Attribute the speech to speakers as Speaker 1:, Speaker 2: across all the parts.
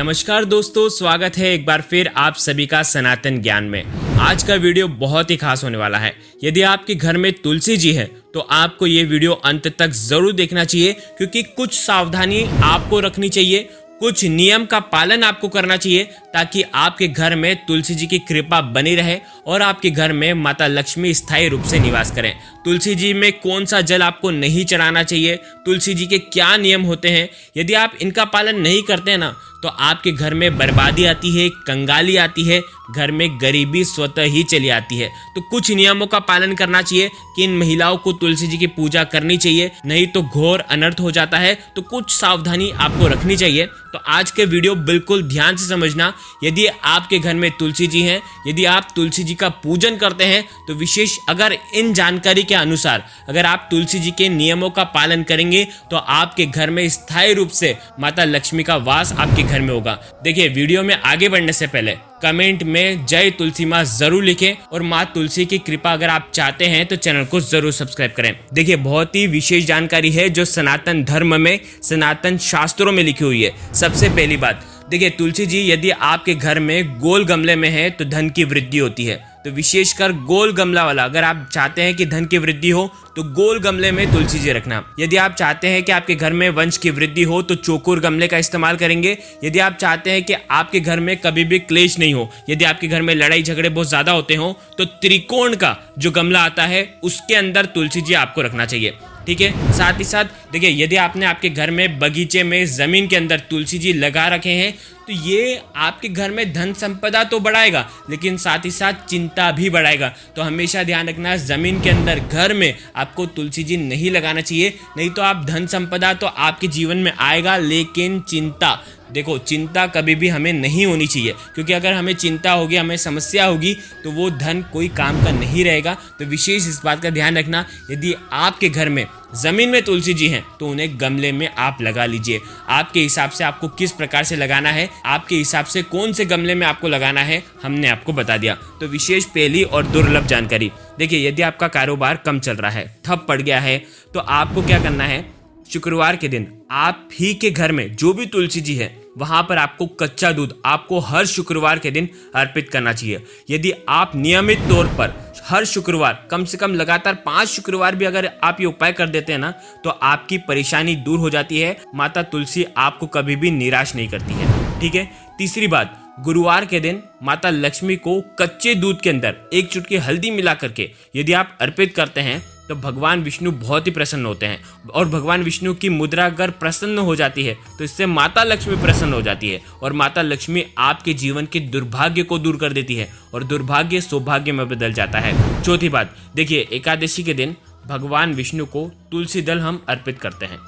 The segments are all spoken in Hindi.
Speaker 1: नमस्कार दोस्तों, स्वागत है एक बार फिर आप सभी का सनातन ज्ञान में। आज का वीडियो बहुत ही खास होने वाला है। यदि आपके घर में तुलसी जी है तो आपको ये वीडियो अंत तक जरूर देखना चाहिए, क्योंकि कुछ सावधानी आपको रखनी चाहिए, कुछ नियम का पालन आपको करना चाहिए, ताकि आपके घर में तुलसी जी की कृपा बनी रहे और आपके घर में माता लक्ष्मी स्थायी रूप से निवास करें। तुलसी जी में कौन सा जल आपको नहीं चढ़ाना चाहिए, तुलसी जी के क्या नियम होते हैं, यदि आप इनका पालन नहीं करते हैं ना तो आपके घर में बर्बादी आती है, कंगाली आती है, घर में गरीबी स्वतः ही चली आती है। तो कुछ नियमों का पालन करना चाहिए कि इन महिलाओं को तुलसी जी की पूजा करनी चाहिए, नहीं तो घोर अनर्थ हो जाता है। तो कुछ सावधानी आपको रखनी चाहिए। तो आज के वीडियो बिल्कुल ध्यान से समझना। यदि आपके घर में तुलसी जी हैं, यदि आप तुलसी जी का पूजन करते हैं, तो विशेष अगर इन जानकारी के अनुसार अगर आप तुलसी जी के नियमों का पालन करेंगे तो आपके घर में स्थायी रूप से माता लक्ष्मी का वास आपके घर में होगा। देखिए, वीडियो में आगे बढ़ने से पहले कमेंट में जय तुलसी माँ जरूर लिखें और माँ तुलसी की कृपा अगर आप चाहते हैं तो चैनल को जरूर सब्सक्राइब करें। देखिए, बहुत ही विशेष जानकारी है जो सनातन धर्म में, सनातन शास्त्रों में लिखी हुई है। सबसे पहली बात, देखिए, तुलसी जी यदि आपके घर में गोल गमले में है तो धन की वृद्धि होती है। तो विशेषकर गोल गमला वाला, अगर आप चाहते हैं कि धन की वृद्धि हो तो गोल गमले में तुलसी जी रखना। यदि आप चाहते हैं कि आपके घर में वंश की वृद्धि हो तो चौकोर गमले का इस्तेमाल करेंगे। यदि आप चाहते हैं कि आपके घर में कभी भी क्लेश नहीं हो, यदि आपके घर में लड़ाई झगड़े बहुत ज्यादा होते हो, तो त्रिकोण का जो गमला आता है उसके अंदर तुलसी जी आपको रखना चाहिए। ठीक है। साथ ही साथ देखिए, यदि आपने आपके घर में बगीचे में जमीन के अंदर तुलसी जी लगा रखे हैं तो ये आपके घर में धन संपदा तो बढ़ाएगा, लेकिन साथ ही साथ चिंता भी बढ़ाएगा। तो हमेशा ध्यान रखना, जमीन के अंदर घर में आपको तुलसी जी नहीं लगाना चाहिए। नहीं तो आप धन संपदा तो आपके जीवन में आएगा, लेकिन चिंता, देखो, चिंता कभी भी हमें नहीं होनी चाहिए, क्योंकि अगर हमें चिंता होगी, हमें समस्या होगी तो वो धन कोई काम का नहीं रहेगा। तो विशेष इस बात का ध्यान रखना, यदि आपके घर में जमीन में तुलसी जी हैं तो उन्हें गमले में आप लगा लीजिए। आपके हिसाब से आपको किस प्रकार से लगाना है, आपके हिसाब से कौन से गमले में आपको लगाना है, हमने आपको बता दिया। तो विशेष पहली और दुर्लभ जानकारी, देखिए, यदि आपका कारोबार कम चल रहा है, ठप पड़ गया है, तो आपको क्या करना है, शुक्रवार के दिन आप ही के घर में जो भी तुलसी जी है वहां पर आपको कच्चा दूध आपको हर शुक्रवार के दिन अर्पित करना चाहिए। यदि आप नियमित तौर पर हर शुक्रवार, कम से कम लगातार 5 शुक्रवार भी अगर आप ये उपाय कर देते हैं ना, तो आपकी परेशानी दूर हो जाती है। माता तुलसी आपको कभी भी निराश नहीं करती है। ठीक है। तीसरी बात, गुरुवार के दिन माता लक्ष्मी को कच्चे दूध के अंदर 1 चुटकी हल्दी मिला करके यदि आप अर्पित करते हैं तो भगवान विष्णु बहुत ही प्रसन्न होते हैं। और भगवान विष्णु की मुद्रा अगर प्रसन्न हो जाती है तो इससे माता लक्ष्मी प्रसन्न हो जाती है, और माता लक्ष्मी आपके जीवन के दुर्भाग्य को दूर कर देती है और दुर्भाग्य सौभाग्य में बदल जाता है। चौथी बात, देखिए, एकादशी के दिन भगवान विष्णु को तुलसी दल हम अर्पित करते हैं,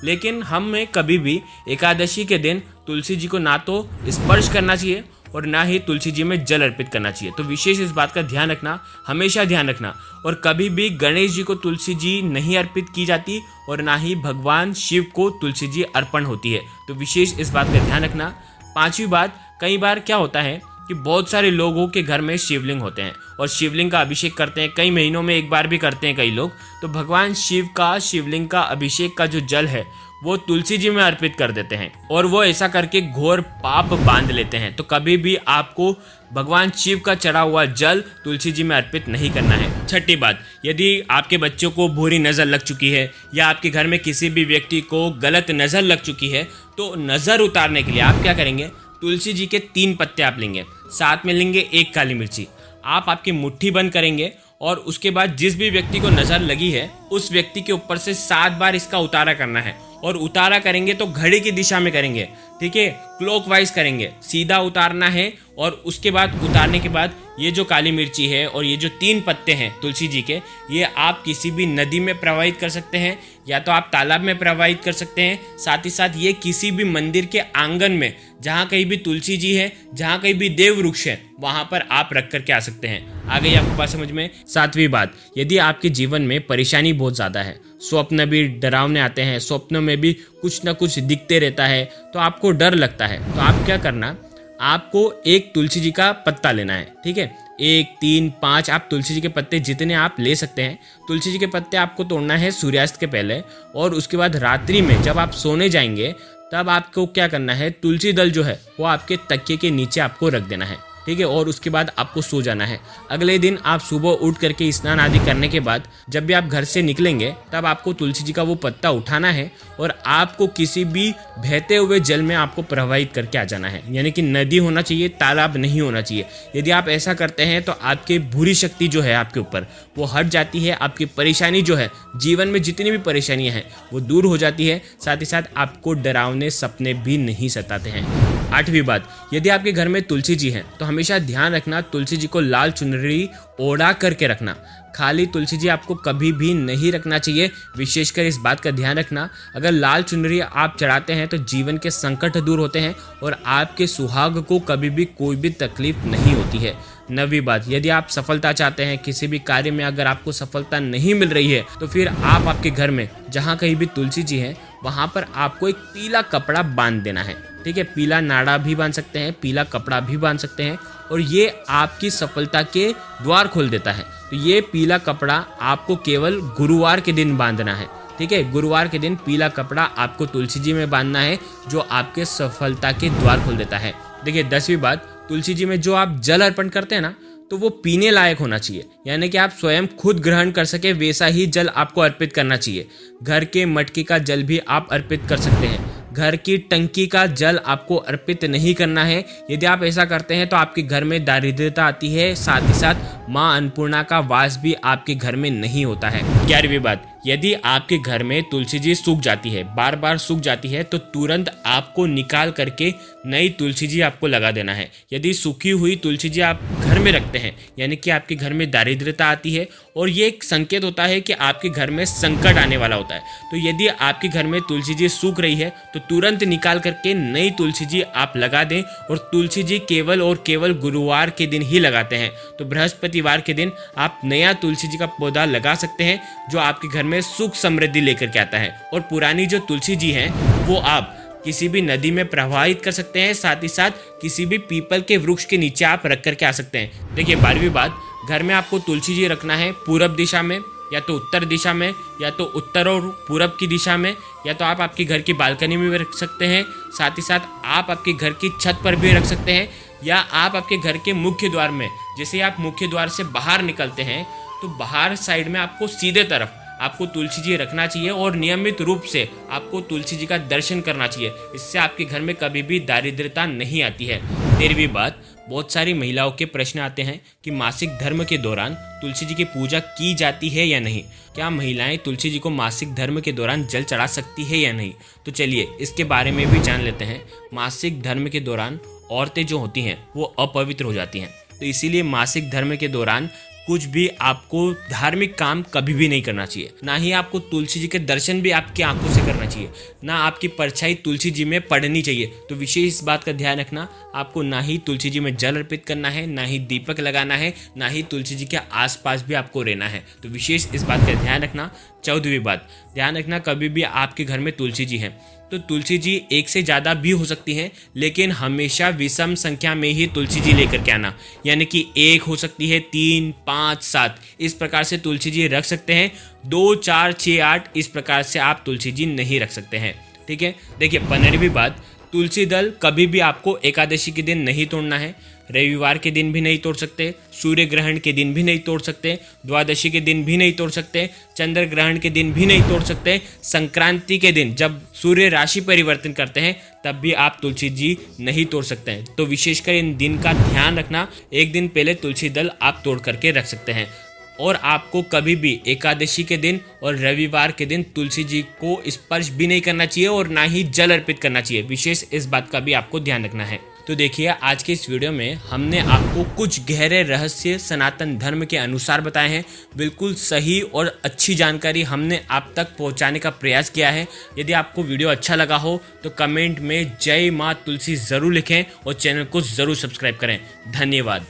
Speaker 1: लेकिन हमें कभी भी एकादशी के दिन तुलसी जी को ना तो स्पर्श करना चाहिए और ना ही तुलसी जी में जल अर्पित करना चाहिए। तो विशेष इस बात का ध्यान रखना, हमेशा ध्यान रखना। और कभी भी गणेश जी को तुलसी जी नहीं अर्पित की जाती और ना ही भगवान शिव को तुलसी जी अर्पण होती है। तो विशेष इस बात का ध्यान रखना। पांचवी बात, कई बार क्या होता है कि बहुत सारे लोगों के घर में शिवलिंग होते हैं और शिवलिंग का अभिषेक करते हैं, कई महीनों में एक बार भी करते हैं कई लोग। तो भगवान शिव का शिवलिंग का अभिषेक का जो जल है वो तुलसी जी में अर्पित कर देते हैं, और वो ऐसा करके घोर पाप बांध लेते हैं। तो कभी भी आपको भगवान शिव का चढ़ा हुआ जल तुलसी जी में अर्पित नहीं करना है। छठी बात, यदि आपके बच्चों को बुरी नज़र लग चुकी है या आपके घर में किसी भी व्यक्ति को गलत नज़र लग चुकी है, तो नज़र उतारने के लिए आप क्या करेंगे, तुलसी जी के 3 पत्ते आप लेंगे, साथ में लेंगे 1 काली मिर्ची, आप आपकी मुट्ठी बंद करेंगे और उसके बाद जिस भी व्यक्ति को नज़र लगी है उस व्यक्ति के ऊपर से 7 बार इसका उतारा करना है। और उतारा करेंगे तो घड़ी की दिशा में करेंगे, ठीक है, क्लॉकवाइज करेंगे, सीधा उतारना है। और उसके बाद उतारने के बाद ये जो काली मिर्ची है और ये जो 3 पत्ते हैं तुलसी जी के, ये आप किसी भी नदी में प्रवाहित कर सकते हैं या तो आप तालाब में प्रवाहित कर सकते हैं। साथ ही साथ ये किसी भी मंदिर के आंगन में जहाँ कहीं भी तुलसी जी है, जहाँ कहीं भी देव वृक्ष है, वहाँ पर आप रख करके आ सकते हैं। आ गई आपको बात समझ में। 7वीं बात, यदि आपके जीवन में परेशानी बहुत ज़्यादा है, स्वप्न भी डरावने आते हैं, स्वप्नों में भी कुछ ना कुछ दिखते रहता है, तो आपको डर लगता है, तो आप क्या करना, आपको 1 तुलसी जी का पत्ता लेना है। ठीक है, 1, 3, 5 आप तुलसी जी के पत्ते जितने आप ले सकते हैं। तुलसी जी के पत्ते आपको तोड़ना है सूर्यास्त के पहले, और उसके बाद रात्रि में जब आप सोने जाएंगे तब आपको क्या करना है, तुलसी दल जो है वो आपके तकिए के नीचे आपको रख देना है, ठीक है। और उसके बाद आपको सो जाना है। अगले दिन आप सुबह उठ करके स्नान आदि करने के बाद जब भी आप घर से निकलेंगे तब आपको तुलसी जी का वो पत्ता उठाना है और आपको किसी भी बहते हुए जल में आपको प्रवाहित करके आ जाना है। यानी कि नदी होना चाहिए, तालाब नहीं होना चाहिए। यदि आप ऐसा करते हैं तो आपकी बुरी शक्ति जो है आपके ऊपर वो हट जाती है। आपकी परेशानी जो है, जीवन में जितनी भी परेशानियां हैं वो दूर हो जाती है। साथ ही साथ आपको डरावने सपने भी नहीं सताते हैं। 8वीं बात, यदि आपके घर में तुलसी जी हैं तो हमेशा ध्यान रखना तुलसी जी को लाल चुनरी ओढ़ा करके रखना। खाली तुलसी जी आपको कभी भी नहीं रखना चाहिए। विशेषकर इस बात का ध्यान रखना, अगर लाल चुनरी आप चढ़ाते हैं तो जीवन के संकट दूर होते हैं और आपके सुहाग को कभी भी कोई भी तकलीफ नहीं होती है। 9वीं बात, यदि आप सफलता चाहते हैं किसी भी कार्य में, अगर आपको सफलता नहीं मिल रही है तो फिर आप आपके घर में जहाँ कहीं भी तुलसी जी हैं वहाँ पर आपको एक पीला कपड़ा बांध देना है, ठीक है। पीला नाड़ा भी बांध सकते हैं, पीला कपड़ा भी बांध सकते हैं, और ये आपकी सफलता के द्वार खोल देता है। तो ये पीला कपड़ा आपको केवल गुरुवार के दिन बांधना है, ठीक है। गुरुवार के दिन पीला कपड़ा आपको तुलसी जी में बांधना है जो आपके सफलता के द्वार खोल देता है। देखिए 10वीं बात, तुलसी जी में जो आप जल अर्पण करते हैं ना, तो वो पीने लायक होना चाहिए। यानी कि आप स्वयं खुद ग्रहण कर सके वैसा ही जल आपको अर्पित करना चाहिए। घर के मटके का जल भी आप अर्पित कर सकते हैं, घर की टंकी का जल आपको अर्पित नहीं करना है। यदि आप ऐसा करते हैं तो आपके घर में दारिद्र्यता आती है, साथ ही साथ माँ अन्नपूर्णा का वास भी आपके घर में नहीं होता है। 11वीं बात, यदि आपके घर में तुलसी जी सूख जाती है, बार बार सूख जाती है, तो तुरंत आपको निकाल करके नई तुलसी जी आपको लगा देना है। यदि सूखी हुई तुलसी जी आप घर में रखते हैं यानी कि आपके घर में दारिद्र्यता आती है और ये एक संकेत होता है कि आपके घर में संकट आने वाला होता है। तो यदि आपके घर में तुलसी जी सूख रही है तो तुरंत निकाल करके नई तुलसी जी आप लगा दें। और तुलसी जी केवल और केवल गुरुवार के दिन ही लगाते हैं। तो बृहस्पतिवार के दिन आप नया तुलसी जी का पौधा लगा सकते हैं जो आपके घर में सुख समृद्धि लेकर के आता है। और पुरानी जो तुलसी जी हैं वो आप किसी भी नदी में प्रवाहित कर सकते हैं, साथ ही साथ किसी भी पीपल के वृक्ष के नीचे आप रख करके आ सकते हैं। देखिए 12वीं बात, घर में आपको तुलसी जी रखना है पूरब दिशा में, या तो उत्तर दिशा में, या तो उत्तर और पूरब की दिशा में, या तो आप आपके घर की बालकनी में भी रख सकते हैं। साथ ही साथ आप आपके घर की छत पर भी रख सकते हैं, या आप आपके घर के मुख्य द्वार में, जैसे आप मुख्य द्वार से बाहर निकलते हैं तो बाहर साइड में आपको सीधे तरफ आपको तुलसी जी रखना चाहिए और नियमित रूप से आपको तुलसी जी का दर्शन करना चाहिए। इससे आपके घर में कभी भी दारिद्र्यता नहीं आती है। 13वीं बात, बहुत सारी महिलाओं के प्रश्न आते हैं कि मासिक धर्म के दौरान तुलसी जी की पूजा की जाती है या नहीं। क्या महिलाएं तुलसी जी को मासिक धर्म के दौरान जल चढ़ा सकती है या नहीं? तो चलिए इसके बारे में भी जान लेते हैं। मासिक धर्म के दौरान औरतें जो होती हैं वो अपवित्र हो जाती हैं, तो इसीलिए मासिक धर्म के दौरान कुछ भी आपको धार्मिक काम कभी भी नहीं करना चाहिए। ना ही आपको तुलसी जी के दर्शन भी आपकी आंखों से करना चाहिए, ना आपकी परछाई तुलसी जी में पड़नी चाहिए। तो विशेष इस बात का ध्यान रखना, आपको ना ही तुलसी जी में जल अर्पित करना है, ना ही दीपक लगाना है, ना ही तुलसी जी के आसपास भी आपको रहना है। तो विशेष इस बात का ध्यान रखना। 14वीं बात, ध्यान रखना कभी भी आपके घर में तुलसी जी हैं तो तुलसी जी एक से ज़्यादा भी हो सकती हैं, लेकिन हमेशा विषम संख्या में ही तुलसी जी लेकर के आना। यानी कि 1 हो सकती है, 3, 5, 7 इस प्रकार से तुलसी जी रख सकते हैं। 2, 4, 6, 8 इस प्रकार से आप तुलसी जी नहीं रख सकते हैं, ठीक है। देखिए 15वीं बात, तुलसी दल कभी भी आपको एकादशी के दिन नहीं तोड़ना है, रविवार के दिन भी नहीं तोड़ सकते, सूर्य ग्रहण के दिन भी नहीं तोड़ सकते, द्वादशी के दिन भी नहीं तोड़ सकते, चंद्र ग्रहण के दिन भी नहीं तोड़ सकते, संक्रांति के दिन जब सूर्य राशि परिवर्तन करते हैं तब भी आप तुलसी जी नहीं तोड़ सकते हैं। तो विशेषकर इन दिन का ध्यान रखना, एक दिन पहले तुलसी दल आप तोड़ करके रख सकते हैं। और आपको कभी भी एकादशी के दिन और रविवार के दिन तुलसी जी को स्पर्श भी नहीं करना चाहिए और ना ही जल अर्पित करना चाहिए। विशेष इस बात का भी आपको ध्यान रखना है। तो देखिए आज के इस वीडियो में हमने आपको कुछ गहरे रहस्य सनातन धर्म के अनुसार बताए हैं। बिल्कुल सही और अच्छी जानकारी हमने आप तक पहुंचाने का प्रयास किया है। यदि आपको वीडियो अच्छा लगा हो तो कमेंट में जय माँ तुलसी ज़रूर लिखें और चैनल को ज़रूर सब्सक्राइब करें। धन्यवाद।